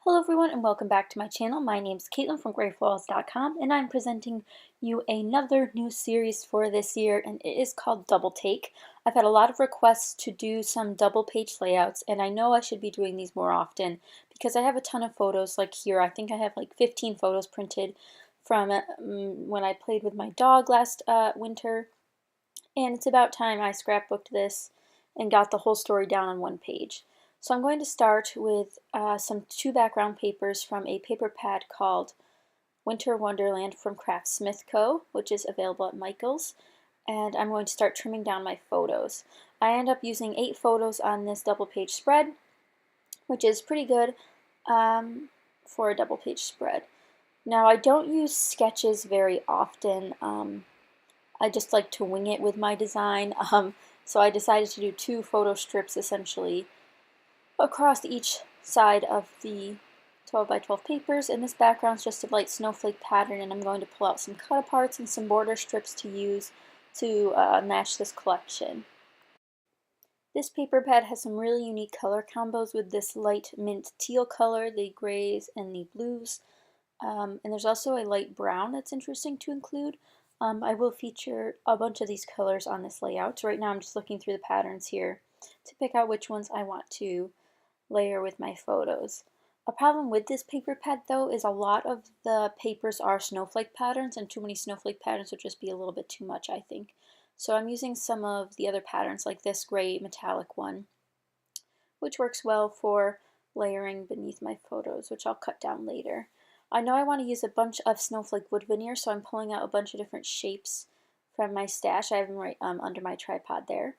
Hello everyone and welcome back to my channel. My name is Caitlin from Florals.com and I'm presenting you another new series for this year, and it is called Double Take. I've had a lot of requests to do some double page layouts, and I know I should be doing these more often because I have a ton of photos. Like here, I think I have like 15 photos printed from when I played with my dog last winter, and it's about time I scrapbooked this and got the whole story down on one page. So I'm going to start with two background papers from a paper pad called Winter Wonderland from Craftsmith Co., which is available at Michael's, and I'm going to start trimming down my photos. I end up using 8 photos on this double page spread, which is pretty good for a double page spread. Now, I don't use sketches very often. I just like to wing it with my design, so I decided to do 2 photo strips essentially across each side of the 12 by 12 papers, and this background is just a light snowflake pattern, and I'm going to pull out some cut aparts and some border strips to use to match this collection. This paper pad has some really unique color combos with this light mint teal color, the grays, and the blues. And there's also a light brown that's interesting to include. I will feature a bunch of these colors on this layout. So right now I'm just looking through the patterns here to pick out which ones I want to layer with my photos. A problem with this paper pad though is a lot of the papers are snowflake patterns, and too many snowflake patterns would just be a little bit too much, I think. So I'm using some of the other patterns like this gray metallic one, which works well for layering beneath my photos, which I'll cut down later. I know I want to use a bunch of snowflake wood veneer, so I'm pulling out a bunch of different shapes from my stash. I have them right under my tripod there.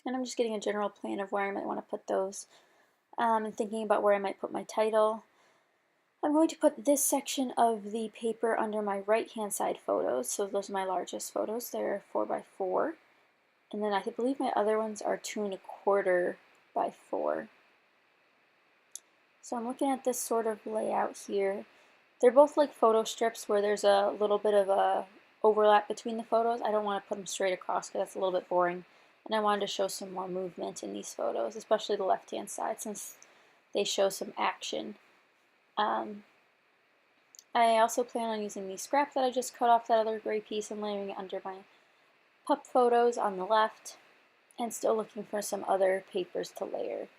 And I'm just getting a general plan of where I might want to put those, and thinking about where I might put my title. I'm going to put this section of the paper under my right-hand side photos, so those are my largest photos. They're 4 by 4. And then I believe my other ones are 2 1/4 by 4. So I'm looking at this sort of layout here. They're both like photo strips where there's a little bit of a overlap between the photos. I don't want to put them straight across because that's a little bit boring. And I wanted to show some more movement in these photos, especially the left-hand side, since they show some action. I also plan on using the scrap that I just cut off that other gray piece and layering it under my pup photos on the left, and still looking for some other papers to layer.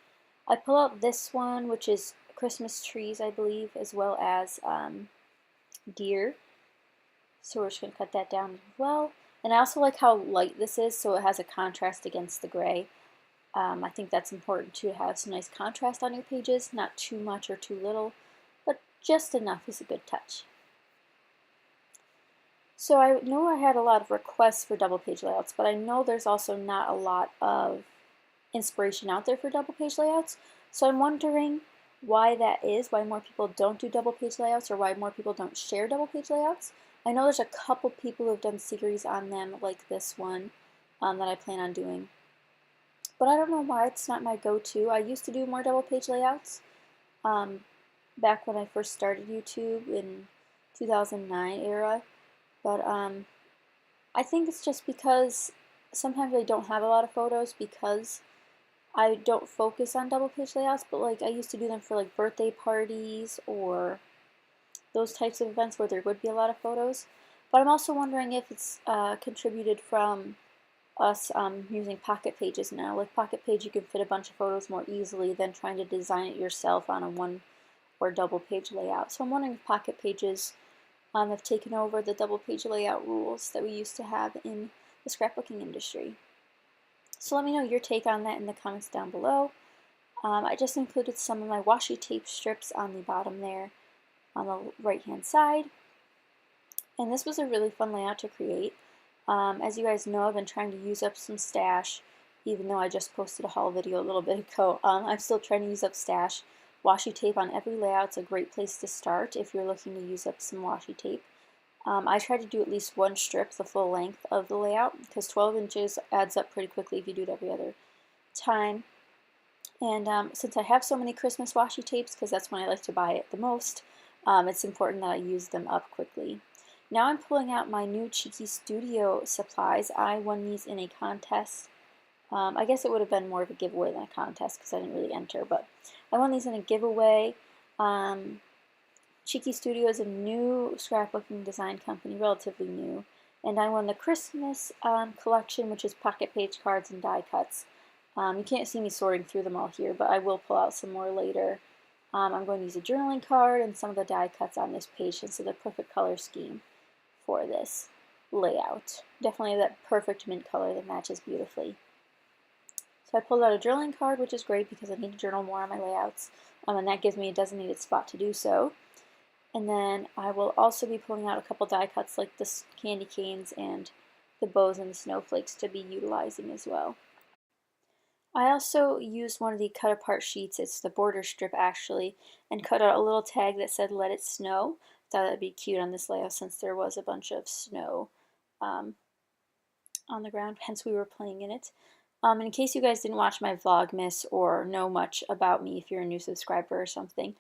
I pull out this one, which is Christmas trees, I believe, as well as deer. So we're just going to cut that down as well. And I also like how light this is, so it has a contrast against the gray. I think that's important to have some nice contrast on your pages, not too much or too little, but just enough is a good touch. So I know I had a lot of requests for double page layouts, but I know there's also not a lot of inspiration out there for double page layouts. So I'm wondering why that is, why more people don't do double page layouts, or why more people don't share double page layouts. I know there's a couple people who have done series on them, like this one that I plan on doing. But I don't know why it's not my go-to. I used to do more double page layouts back when I first started YouTube in 2009 era. But I think it's just because sometimes I don't have a lot of photos because I don't focus on double page layouts, but like I used to do them for like birthday parties or those types of events where there would be a lot of photos. But I'm also wondering if it's contributed from us using Pocket Pages now. With Pocket Page you can fit a bunch of photos more easily than trying to design it yourself on a one or double page layout. So I'm wondering if Pocket Pages have taken over the double page layout rules that we used to have in the scrapbooking industry. So let me know your take on that in the comments down below. I just included some of my washi tape strips on the bottom there on the right hand side. And this was a really fun layout to create. As you guys know, I've been trying to use up some stash, even though I just posted a haul video a little bit ago. I'm still trying to use up stash. Washi tape on every layout's a great place to start if you're looking to use up some washi tape. I try to do at least one strip the full length of the layout because 12 inches adds up pretty quickly if you do it every other time. And since I have so many Christmas washi tapes, because that's when I like to buy it the most, it's important that I use them up quickly. Now I'm pulling out my new Cheeky Studio supplies. I won these in a contest. I guess it would have been more of a giveaway than a contest because I didn't really enter, but I won these in a giveaway. Cheeky Studio is a new scrapbooking design company, relatively new, and I won the Christmas collection, which is pocket page cards and die cuts. You can't see me sorting through them all here, but I will pull out some more later. I'm going to use a journaling card and some of the die cuts on this page, so the perfect color scheme for this layout. Definitely that perfect mint color that matches beautifully. So I pulled out a journaling card, which is great because I need to journal more on my layouts, and that gives me a designated spot to do so. And then I will also be pulling out a couple die cuts like the candy canes and the bows and the snowflakes to be utilizing as well. I also used one of the cut apart sheets, it's the border strip actually, and cut out a little tag that said "Let It Snow." Thought that'd be cute on this layout since there was a bunch of snow on the ground, hence we were playing in it. In case you guys didn't watch my Vlogmas or know much about me, if you're a new subscriber or something,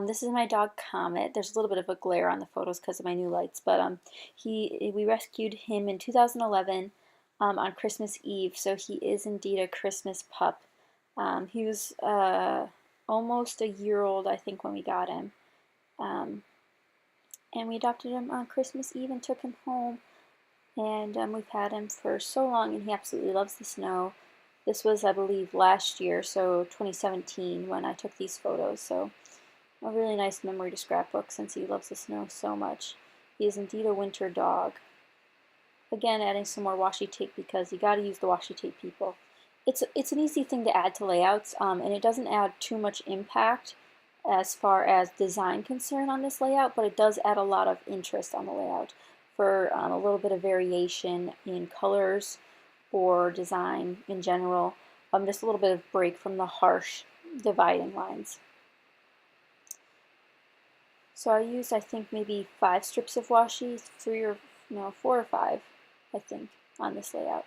this is my dog Comet. There's a little bit of a glare on the photos because of my new lights, but we rescued him in 2011 on Christmas Eve, so he is indeed a Christmas pup. He was almost a year old, I think, when we got him, and we adopted him on Christmas Eve and took him home. And we've had him for so long, and he absolutely loves the snow. This was, I believe, last year, so 2017, when I took these photos. So a really nice memory to scrapbook since he loves the snow so much. He is indeed a winter dog. Again, adding some more washi tape because you got to use the washi tape, people. It's an easy thing to add to layouts, and it doesn't add too much impact as far as design concern on this layout, but it does add a lot of interest on the layout for a little bit of variation in colors or design in general, just a little bit of break from the harsh dividing lines. So I used, I think, maybe 5 strips of washi, 4 or 5, I think, on this layout,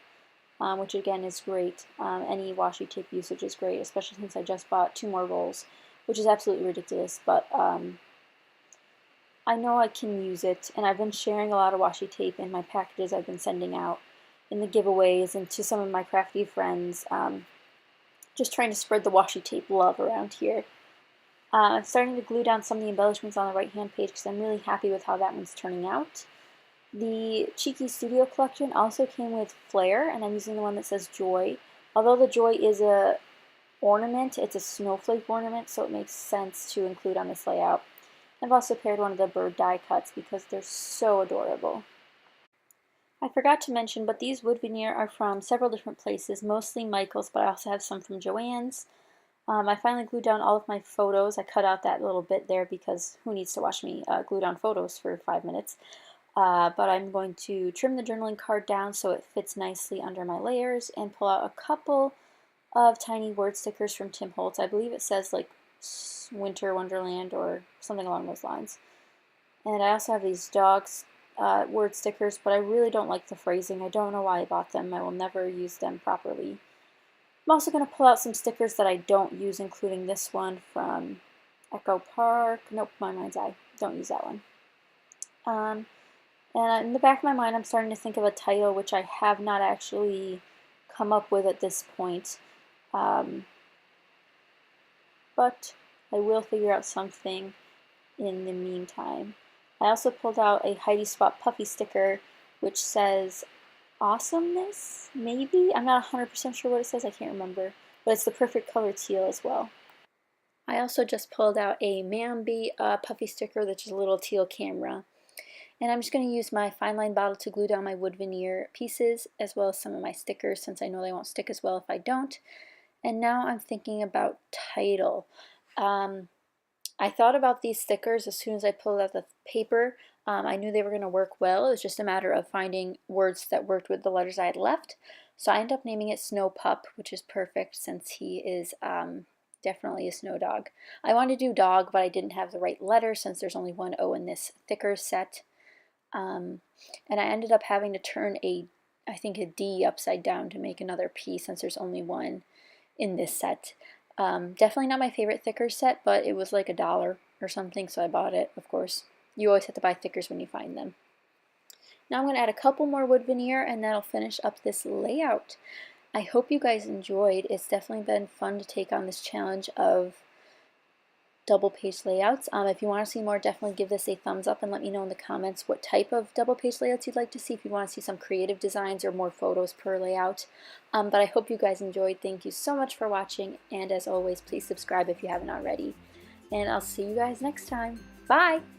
which again is great. Any washi tape usage is great, especially since I just bought 2 more rolls, which is absolutely ridiculous, but I know I can use it, and I've been sharing a lot of washi tape in my packages I've been sending out in the giveaways and to some of my crafty friends, just trying to spread the washi tape love around here. I'm starting to glue down some of the embellishments on the right-hand page because I'm really happy with how that one's turning out. The Cheeky Studio collection also came with Flair, and I'm using the one that says Joy. Although the Joy is a ornament, it's a snowflake ornament, so it makes sense to include on this layout. I've also paired one of the bird die cuts because they're so adorable. I forgot to mention, but these wood veneer are from several different places, mostly Michael's, but I also have some from Joann's. I finally glued down all of my photos. I cut out that little bit there because who needs to watch me glue down photos for 5 minutes. But I'm going to trim the journaling card down so it fits nicely under my layers and pull out a couple of tiny word stickers from Tim Holtz. I believe it says like Winter Wonderland or something along those lines. And I also have these dogs word stickers, but I really don't like the phrasing. I don't know why I bought them. I will never use them properly. I'm also going to pull out some stickers that I don't use, including this one from Echo Park. Nope, My Mind's Eye. Don't use that one. And in the back of my mind, I'm starting to think of a title, which I have not actually come up with at this point. But I will figure out something in the meantime. I also pulled out a Heidi Swap Puffy sticker, which says awesomeness, maybe? I'm not 100% sure what it says, I can't remember. But it's the perfect color teal as well. I also just pulled out a Mambi puffy sticker, that's just a little teal camera. And I'm just going to use my fine line bottle to glue down my wood veneer pieces, as well as some of my stickers, since I know they won't stick as well if I don't. And now I'm thinking about title. I thought about these stickers as soon as I pulled out the paper. I knew they were going to work well. It was just a matter of finding words that worked with the letters I had left. So I ended up naming it Snow Pup, which is perfect since he is definitely a snow dog. I wanted to do dog, but I didn't have the right letter since there's only one O in this thicker set. And I ended up having to turn I think a D upside down to make another P since there's only one in this set. Definitely not my favorite thicker set, but it was like $1 or something, so I bought it, of course. You always have to buy thickers when you find them. Now I'm going to add a couple more wood veneer, and that'll finish up this layout. I hope you guys enjoyed. It's definitely been fun to take on this challenge of double page layouts. If you want to see more, definitely give this a thumbs up and let me know in the comments what type of double page layouts you'd like to see, if you want to see some creative designs or more photos per layout. But I hope you guys enjoyed. Thank you so much for watching, and as always, please subscribe if you haven't already. And I'll see you guys next time. Bye!